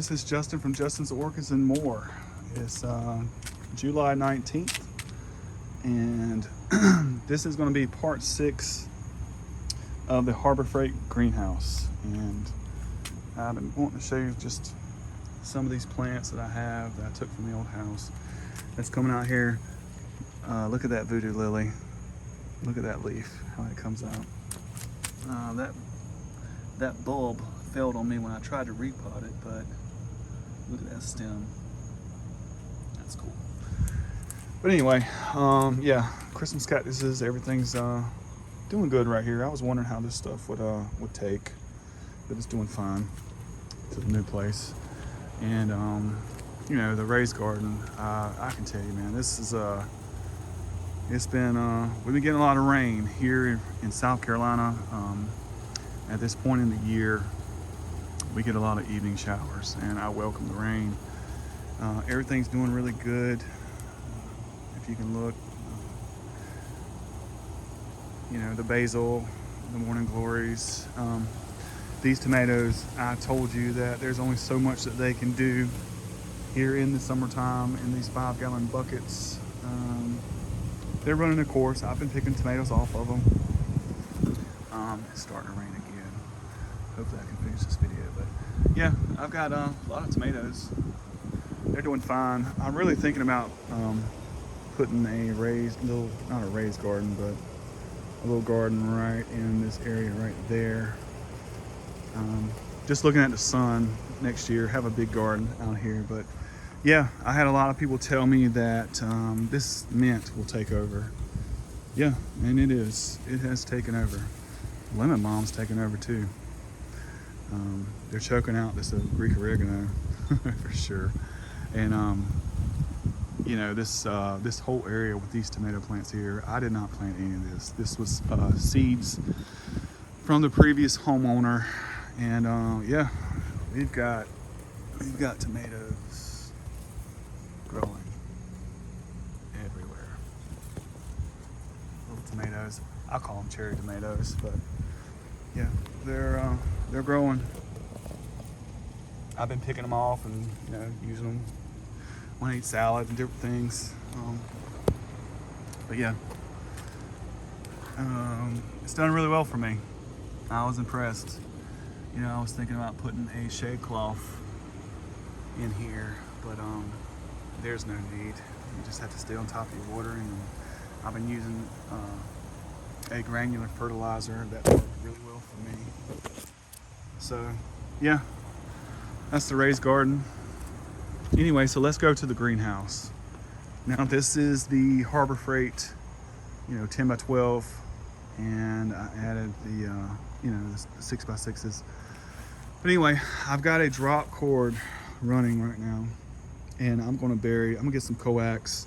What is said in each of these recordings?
This is Justin from Justin's Orchids and More. It's July 19th, and this is going to be part 6 of the Harbor Freight greenhouse. And I've been wanting to show you just some of these plants that I have that I took from the old house that's coming out here. Look at that voodoo lily. Look at that leaf, how it comes out. That bulb failed on me when I tried to repot it, but look at that stem. That's cool. But anyway, yeah, Christmas cactuses, everything's doing good right here. I was wondering how this stuff would take, but it's doing fine to the new place. And you know, the raised garden, I can tell you, man, this is we've been getting a lot of rain here in South Carolina. At this point in the year, we get a lot of evening showers, and I welcome the rain. Everything's doing really good. If you can look, you know, the basil, the morning glories. These tomatoes, I told you that there's only so much that they can do here in the summertime in these 5-gallon buckets. They're running a course. I've been picking tomatoes off of them. It's starting to rain again. Hopefully I can finish this video, but yeah, I've got a lot of tomatoes. They're doing fine. I'm really thinking about putting a raised little, not a raised garden, but a little garden right in this area right there. Just looking at the sun next year, have a big garden out here. But yeah, I had a lot of people tell me that this mint will take over. Yeah, and it is. It has taken over. Lemon balm's taken over too. They're choking out this Greek oregano for sure. And you know, this whole area with these tomato plants here, I did not plant any of this. This was seeds from the previous homeowner. And yeah, we've got tomatoes growing everywhere. Little tomatoes. I call them cherry tomatoes, but yeah, they're growing. I've been picking them off and, you know, using them when I eat salad and different things. But yeah, it's done really well for me. I was impressed. You know, I was thinking about putting a shade cloth in here, but there's no need. You just have to stay on top of your watering. And I've been using a granular fertilizer that worked really well for me. So yeah, that's the raised garden. Anyway, so let's go to the greenhouse. Now this is the Harbor Freight, you know, 10 by 12, and I added the you know, the 6x6s. But anyway, I've got a drop cord running right now, and I'm gonna get some coax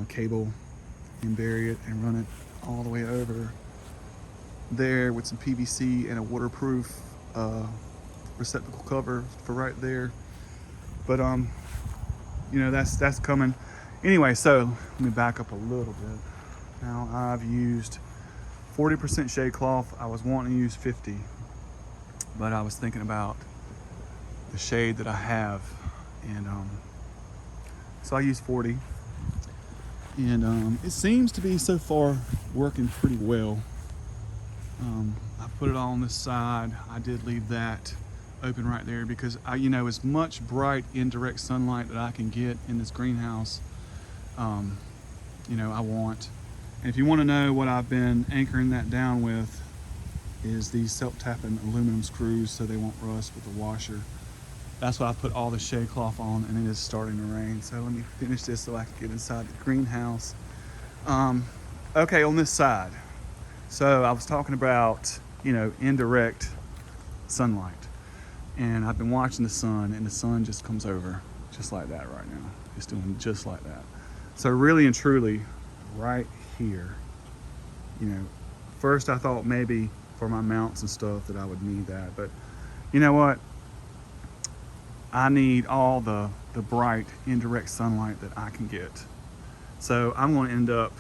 cable and bury it and run it all the way over there with some PVC and a waterproof receptacle cover for right there. But you know, that's coming. Anyway, so let me back up a little bit. Now I've used 40% shade cloth. I was wanting to use 50, but I was thinking about the shade that I have, and so I used 40, and it seems to be so far working pretty well. I put it all on this side. I did leave that open right there because you know, as much bright indirect sunlight that I can get in this greenhouse, you know, I want. And if you want to know what I've been anchoring that down with, is these self-tapping aluminum screws so they won't rust with the washer. That's what I put all the shade cloth on, and it is starting to rain. So let me finish this so I can get inside the greenhouse. Okay, on this side. So I was talking about, you know, indirect sunlight. And I've been watching the sun, and the sun just comes over just like that right now. It's doing just like that. So really and truly, right here, you know, first I thought maybe for my mounts and stuff that I would need that, but you know what, I need all the bright indirect sunlight that I can get. So I'm going to end up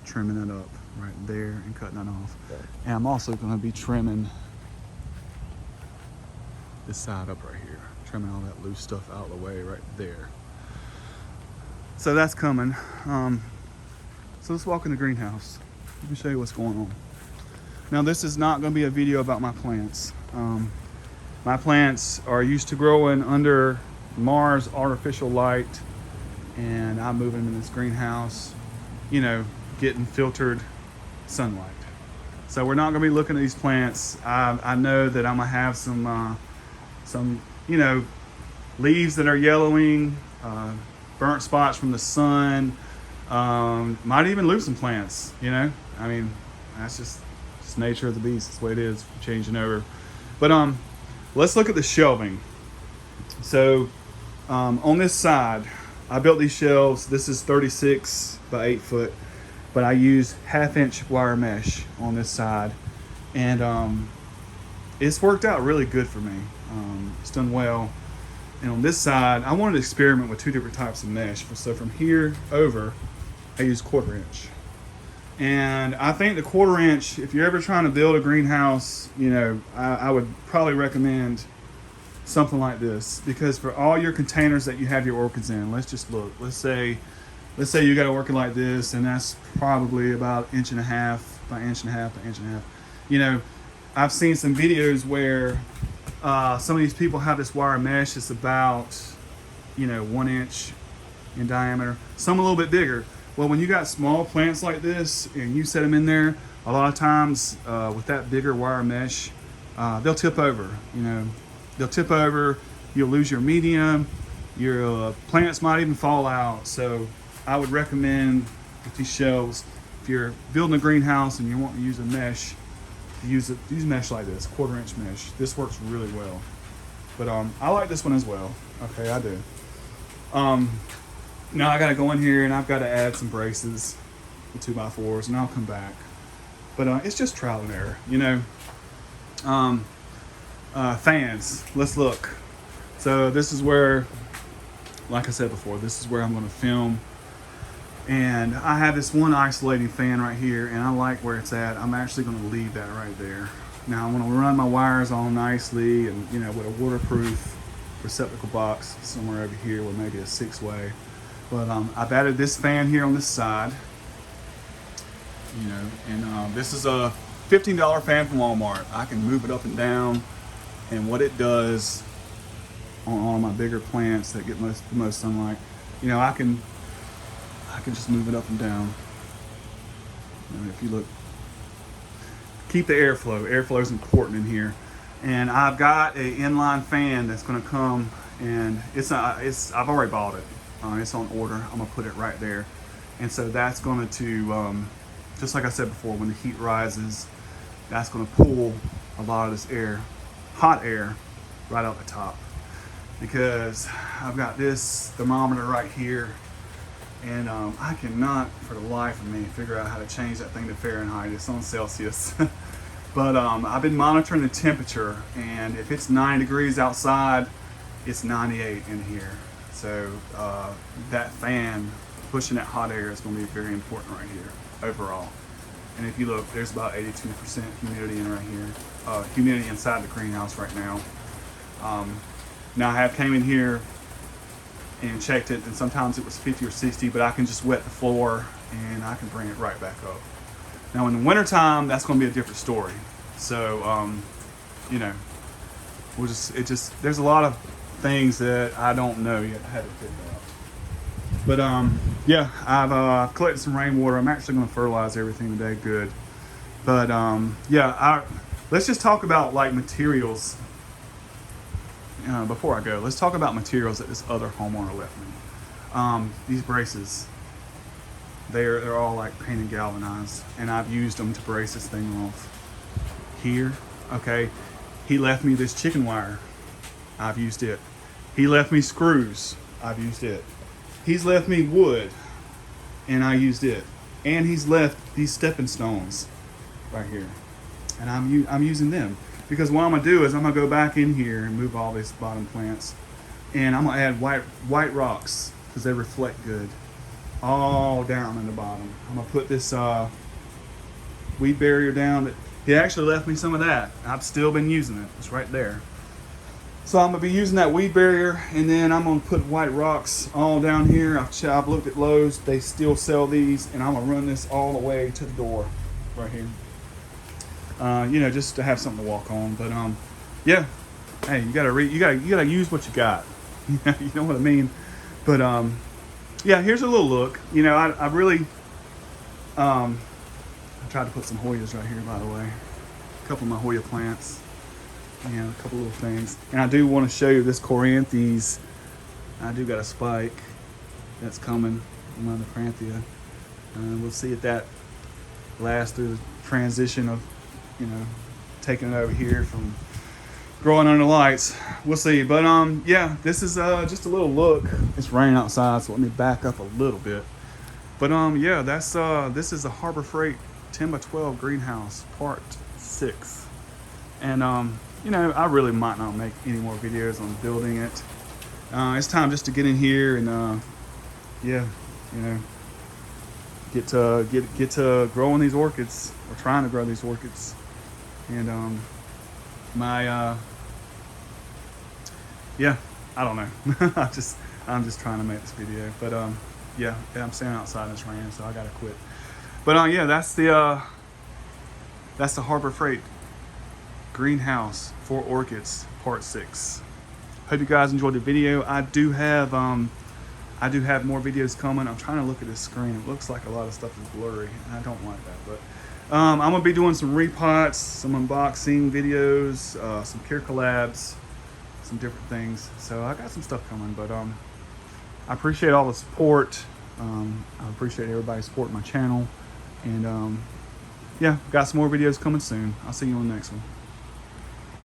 trimming it up right there and cutting that off. Okay. And I'm also going to be trimming this side up right here, trimming all that loose stuff out of the way right there. So that's coming. So let's walk in the greenhouse. Let me show you what's going on. Now this is not going to be a video about my plants. My plants are used to growing under Mars artificial light, and I'm moving them in this greenhouse, you know, getting filtered sunlight. So we're not going to be looking at these plants. I know that I'm going to have some, you know, leaves that are yellowing, burnt spots from the sun. Might even lose some plants, you know. I mean, that's just nature of the beast. That's the way it is, changing over. But let's look at the shelving. So on this side, I built these shelves. This is 36 by 8 foot, but I use 1/2 inch wire mesh on this side, and it's worked out really good for me. It's done well. And on this side, I wanted to experiment with 2 different types of mesh. So from here over, I use 1/4 inch. And I think the 1/4 inch, if you're ever trying to build a greenhouse, you know, I would probably recommend something like this, because for all your containers that you have your orchids in, let's just look. Let's say you got an orchid like this, and that's probably about 1.5 inches by 1.5 inches by 1.5 inches. You know, I've seen some videos where some of these people have this wire mesh that's about, you know, 1 inch in diameter, some a little bit bigger. Well, when you got small plants like this and you set them in there, a lot of times with that bigger wire mesh, they'll tip over. You know, they'll tip over. You'll lose your medium. Your plants might even fall out. So I would recommend with these shelves, if you're building a greenhouse and you want to use a mesh, use mesh like this, 1/4 inch mesh. This works really well. But I like this one as well. Okay, I do. Now I got to go in here and I've got to add some braces, the 2x4s, and I'll come back. But it's just trial and error, you know. Fans, let's look. So this is where, like I said before, this is where I'm going to film. And I have this one isolating fan right here, and I like where it's at. I'm actually going to leave that right there. Now I'm going to run my wires all nicely, and you know, with a waterproof receptacle box somewhere over here with maybe a 6-way. But I've added this fan here on this side, you know, and this is a $15 fan from Walmart. I can move it up and down, and what it does on all my bigger plants that get the most sunlight, you know, I can just move it up and down. And if you look, keep the airflow. Airflow is important in here, and I've got an inline fan that's going to come, and I've already bought it. It's on order. I'm gonna put it right there, and so that's going to, just like I said before, when the heat rises, that's going to pull a lot of this air, hot air, right out the top. Because I've got this thermometer right here, and I cannot, for the life of me, figure out how to change that thing to Fahrenheit. It's on Celsius. But I've been monitoring the temperature, and if it's 9 degrees outside, it's 98 in here. So that fan pushing that hot air is going to be very important right here overall. And if you look, there's about 82% humidity in right here. Humidity inside the greenhouse right now. Now I have came in here and checked it, and sometimes it was 50 or 60, but I can just wet the floor and I can bring it right back up. Now in the wintertime, that's going to be a different story. So, you know, there's a lot of things that I don't know yet how to figure out. But yeah, I've collected some rainwater. I'm actually going to fertilize everything today. Good. But yeah, let's just talk about like materials. Before I go, let's talk about materials that this other homeowner left me. These braces, they're all like painted galvanized, and I've used them to brace this thing off. Here, okay, he left me this chicken wire. I've used it. He left me screws. I've used it. He's left me wood, and I used it. And he's left these stepping stones right here, and I'm using them. Because what I'm gonna do is I'm gonna go back in here and move all these bottom plants, and I'm gonna add white rocks because they reflect good, all down in the bottom. I'm gonna put this weed barrier down. He actually left me some of that. I've still been using it. It's right there. So I'm gonna be using that weed barrier, and then I'm gonna put white rocks all down here. I've looked at Lowe's, they still sell these, and I'm gonna run this all the way to the door right here. You know, just to have something to walk on. But yeah, hey, you gotta use what you got. You know what I mean? But yeah, here's a little look. You know, I really I tried to put some Hoyas right here, by the way. A couple of my Hoya plants. You know, a couple little things. And I do want to show you this Corinthes. I do got a spike that's coming from under Corinthia. We'll see if that lasts through the transition of, you know, taking it over here from growing under lights. We'll see. But yeah, this is just a little look. It's raining outside, so let me back up a little bit. But yeah, that's this is a Harbor Freight 10 by 12 greenhouse part 6. And you know, I really might not make any more videos on building it. It's time just to get in here and yeah, you know, get to growing these orchids, or trying to grow these orchids. And yeah, I don't know. I'm just trying to make this video. But yeah, I'm standing outside in this rain, so I gotta quit. But yeah, that's the Harbor Freight greenhouse for orchids part 6. Hope you guys enjoyed the video. I do have more videos coming. I'm trying to look at this screen. It looks like a lot of stuff is blurry, and I don't like that. But I'm gonna be doing some repots, some unboxing videos, some care collabs, some different things. So I got some stuff coming. But I appreciate all the support. I appreciate everybody supporting my channel. And yeah, got some more videos coming soon. I'll see you on the next one.